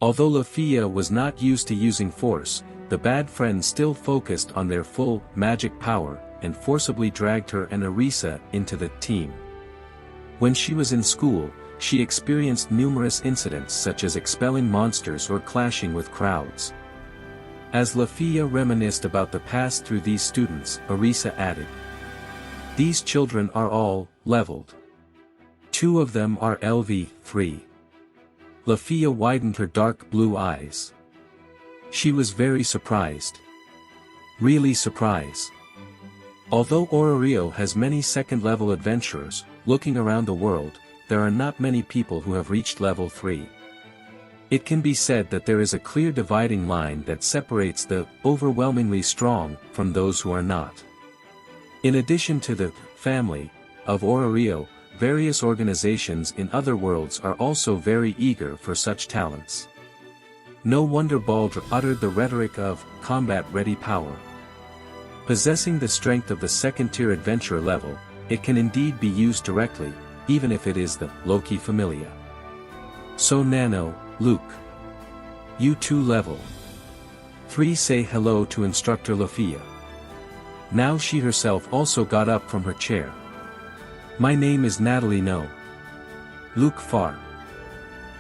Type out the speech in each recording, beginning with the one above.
Although Lefiya was not used to using force, the bad friends still focused on their full magic power and forcibly dragged her and Orisa into the team. When she was in school, she experienced numerous incidents such as expelling monsters or clashing with crowds. As Lefiya reminisced about the past through these students, Orisa added, "These children are all leveled. 2 of them are LV3. Lefiya widened her dark blue eyes. She was very surprised. Really surprised. Although Oratory has many second-level adventurers, looking around the world, there are not many people who have reached level 3. It can be said that there is a clear dividing line that separates the overwhelmingly strong from those who are not. In addition to the family of Oratory, various organizations in other worlds are also very eager for such talents. No wonder Baldr uttered the rhetoric of combat-ready power. Possessing the strength of the second-tier adventurer level, it can indeed be used directly, even if it is the Loki Familia. So Nano, Luke. You 2 level 3 say hello to instructor Lefiya. Now she herself also got up from her chair. My name is Natalie No. Luke Far.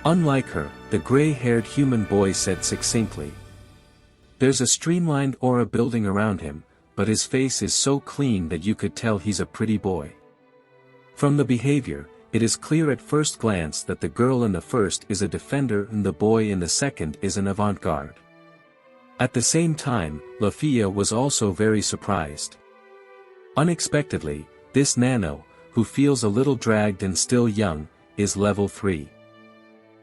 Unlike her, the gray-haired human boy said succinctly. There's a streamlined aura building around him, but his face is so clean that you could tell he's a pretty boy. From the behavior, it is clear at first glance that the girl in the first is a defender and the boy in the second is an avant-garde. At the same time, Lefiya was also very surprised. Unexpectedly, this Nano, who feels a little dragged and still young, is level 3.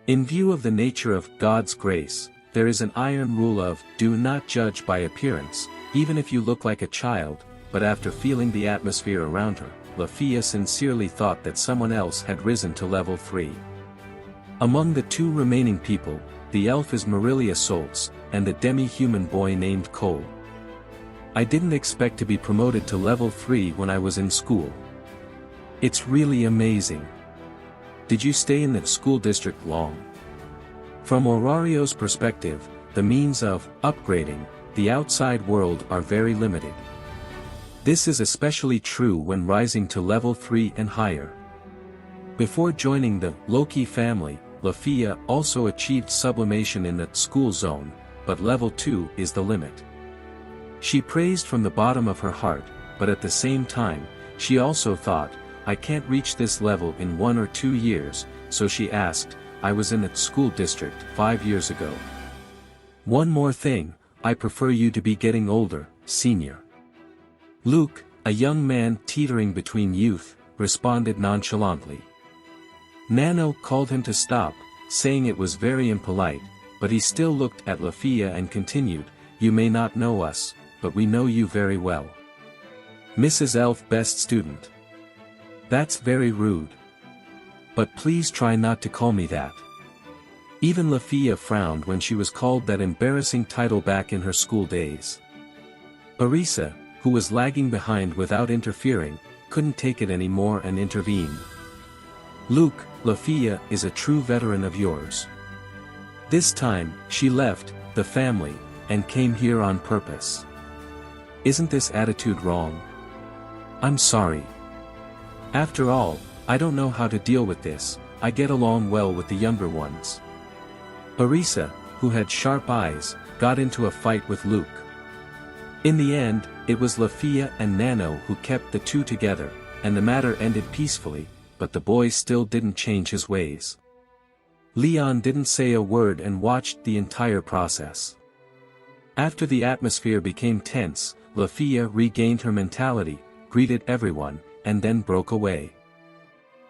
In view of the nature of God's grace, there is an iron rule of, do not judge by appearance, even if you look like a child, but after feeling the atmosphere around her, Lefiya sincerely thought that someone else had risen to level 3. Among the 2 remaining people, the elf is Marilia Soltz, and the demi-human boy named Cole. I didn't expect to be promoted to level 3 when I was in school. It's really amazing. Did you stay in the school district long? From Orario's perspective, the means of upgrading the outside world are very limited. This is especially true when rising to level 3 and higher. Before joining the Loki family, Lefiya also achieved sublimation in the school zone, but level 2 is the limit. She praised from the bottom of her heart, but at the same time, she also thought, I can't reach this level in 1 or 2 years, so she asked, I was in that school district 5 years ago. One more thing, I prefer you to be getting older, senior. Luke, a young man teetering between youth, responded nonchalantly. Nano called him to stop, saying it was very impolite, but he still looked at Lefiya and continued, you may not know us, but we know you very well. Mrs. Elf best student. That's very rude. But please try not to call me that. Even Lefiya frowned when she was called that embarrassing title back in her school days. Orisa, who was lagging behind without interfering, couldn't take it anymore and intervened. Luke, Lefiya is a true veteran of yours. This time, she left the family and came here on purpose. Isn't this attitude wrong? I'm sorry. After all, I don't know how to deal with this, I get along well with the younger ones. Orisa, who had sharp eyes, got into a fight with Luke. In the end, it was Lefiya and Nano who kept the 2 together, and the matter ended peacefully, but the boy still didn't change his ways. Leon didn't say a word and watched the entire process. After the atmosphere became tense, Lefiya regained her mentality, greeted everyone, and then broke away.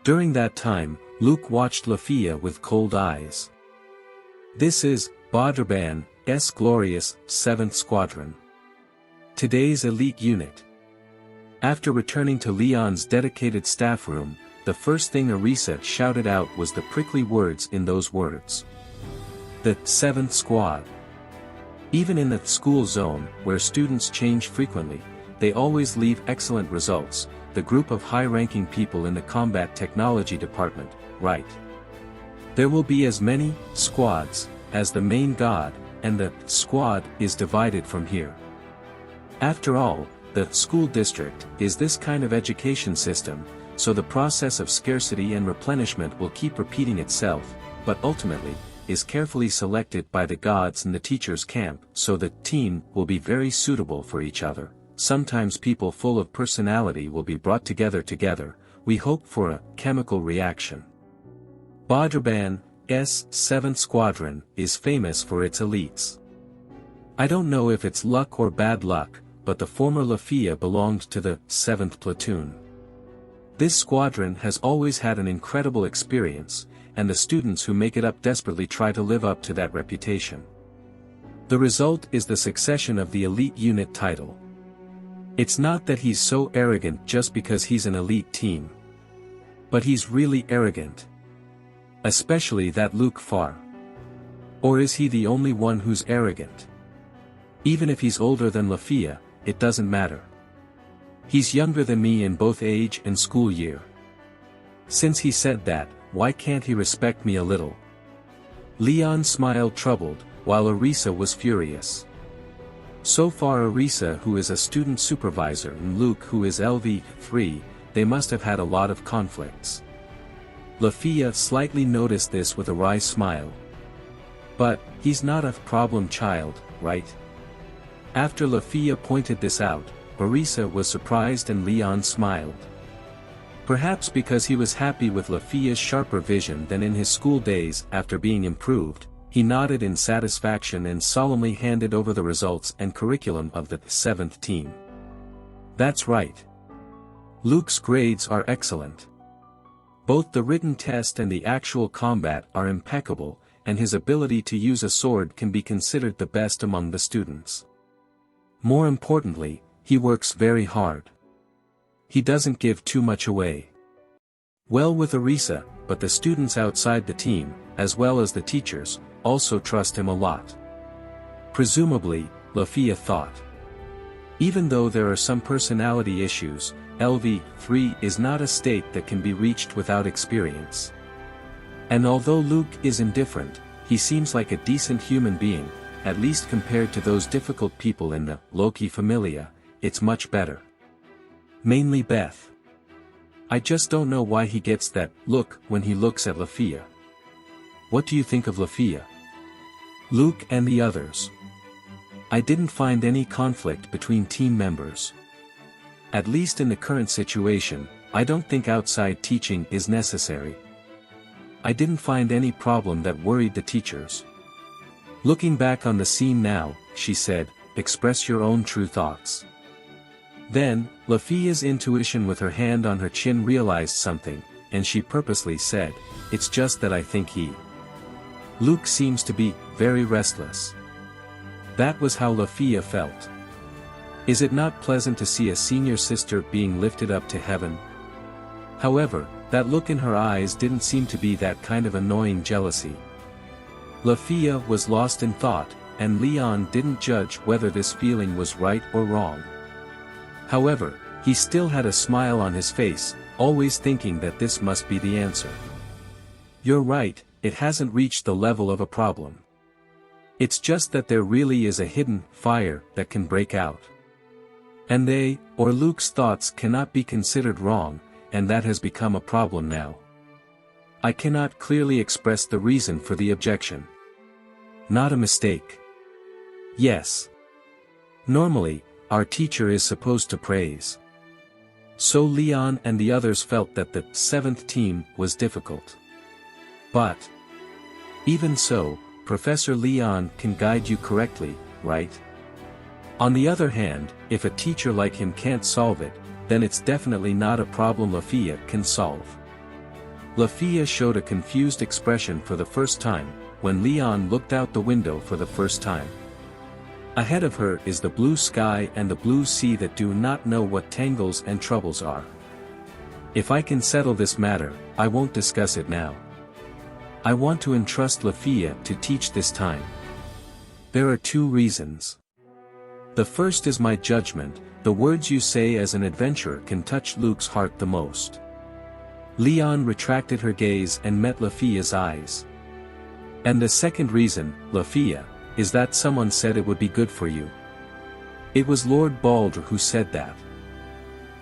During that time, Luke watched Lefiya with cold eyes. This is Baldr's glorious 7th Squadron. Today's elite unit. After returning to Leon's dedicated staff room, the first thing Orisa shouted out was the prickly words in those words. The 7th Squad. Even in the school zone, where students change frequently, they always leave excellent results, the group of high-ranking people in the combat technology department, right? There will be as many squads as the main god, and the squad is divided from here. After all, the school district is this kind of education system, so the process of scarcity and replenishment will keep repeating itself, but ultimately, is carefully selected by the gods in the teacher's camp, so the team will be very suitable for each other. Sometimes people full of personality will be brought together, we hope for a chemical reaction. Badraban's 7th Squadron is famous for its elites. I don't know if it's luck or bad luck, but the former Lefiya belonged to the 7th Platoon. This squadron has always had an incredible experience, and the students who make it up desperately try to live up to that reputation. The result is the succession of the elite unit title. It's not that he's so arrogant just because he's an elite team. But he's really arrogant. Especially that Luke Farr. Or is he the only one who's arrogant? Even if he's older than Lefiya, it doesn't matter. He's younger than me in both age and school year. Since he said that, why can't he respect me a little? Leon smiled troubled, while Arisa was furious. So far Arisa, who is a student supervisor, and Luke, who is LV3, they must have had a lot of conflicts. Lefiya slightly noticed this with a wry smile. But, he's not a problem child, right? After Lefiya pointed this out, Arisa was surprised and Leon smiled. Perhaps because he was happy with Lefiya's sharper vision than in his school days. After being improved, he nodded in satisfaction and solemnly handed over the results and curriculum of the 7th team. That's right. Luke's grades are excellent. Both the written test and the actual combat are impeccable, and his ability to use a sword can be considered the best among the students. More importantly, he works very hard. He doesn't give too much away. Well with Arisa, but the students outside the team, as well as the teachers, also trust him a lot. Presumably, Lefiya thought. Even though there are some personality issues, LV3 is not a state that can be reached without experience. And although Luke is indifferent, he seems like a decent human being, at least compared to those difficult people in the Loki Familia. It's much better. Mainly Beth. I just don't know why he gets that look when he looks at Lefiya. What do you think of Lefiya? Luke and the others. I didn't find any conflict between team members. At least in the current situation, I don't think outside teaching is necessary. I didn't find any problem that worried the teachers. Looking back on the scene now, she said, express your own true thoughts. Then, Lefiya's intuition with her hand on her chin realized something, and she purposely said, it's just that I think Luke seems to be very restless. That was how Lefiya felt. Is it not pleasant to see a senior sister being lifted up to heaven? However, that look in her eyes didn't seem to be that kind of annoying jealousy. Lefiya was lost in thought, and Leon didn't judge whether this feeling was right or wrong. However, he still had a smile on his face, always thinking that this must be the answer. You're right, it hasn't reached the level of a problem. It's just that there really is a hidden fire that can break out. And they, or Luke's thoughts cannot be considered wrong, and that has become a problem now. I cannot clearly express the reason for the objection. Not a mistake. Yes. Normally, our teacher is supposed to praise. So Leon and the others felt that the 7th team was difficult. But even so, Professor Leon can guide you correctly, right? On the other hand, if a teacher like him can't solve it, then it's definitely not a problem Lefiya can solve. Lefiya showed a confused expression for the first time, when Leon looked out the window for the first time. Ahead of her is the blue sky and the blue sea that do not know what tangles and troubles are. If I can settle this matter, I won't discuss it now. I want to entrust Lefiya to teach this time. There are 2 reasons. The first is my judgment, the words you say as an adventurer can touch Luke's heart the most. Leon retracted her gaze and met Lefiya's eyes. And the second reason, Lefiya, is that someone said it would be good for you. It was Lord Baldr who said that.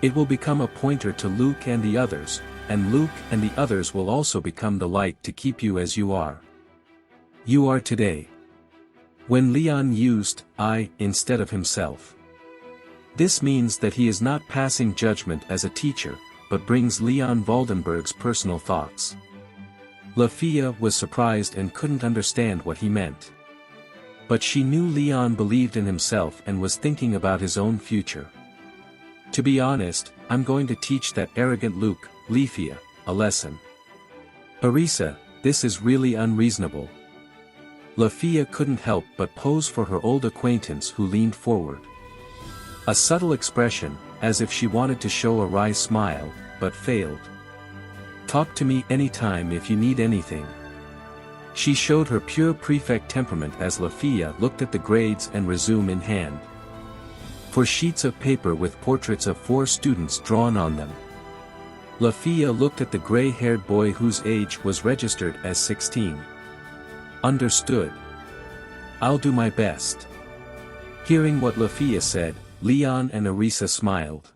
It will become a pointer to Luke and the others, and Luke and the others will also become the light to keep you as you are. You are today. When Leon used I instead of himself. This means that he is not passing judgment as a teacher, but brings Leon Valdenberg's personal thoughts. Lefiya was surprised and couldn't understand what he meant. But she knew Leon believed in himself and was thinking about his own future. To be honest, I'm going to teach that arrogant Luke, Lefiya, a lesson. Arisa, this is really unreasonable. Lefiya couldn't help but pose for her old acquaintance who leaned forward. A subtle expression, as if she wanted to show a wry smile, but failed. Talk to me anytime if you need anything. She showed her pure prefect temperament as Lefiya looked at the grades and resume in hand. 4 sheets of paper with portraits of 4 students drawn on them. Lefiya looked at the gray-haired boy whose age was registered as 16. Understood. I'll do my best. Hearing what Lefiya said, Leon and Arisa smiled.